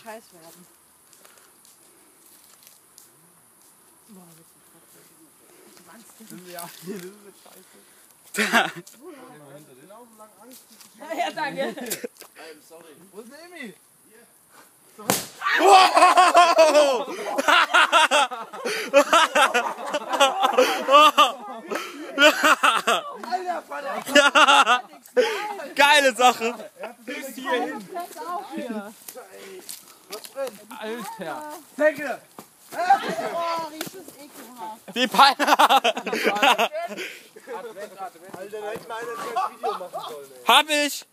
Scheiß werden. Ja, das ist jetzt scheiße. Ja, danke. Sorry. Wo ist Emi? Alter, Vater! Geile Sache! Bis hierhin. Was brennt? Alter! Decke! Oh, riecht das ekelhaft. Die Peine! Alter, da hätte man ein Video machen sollen, ey. Hab ich!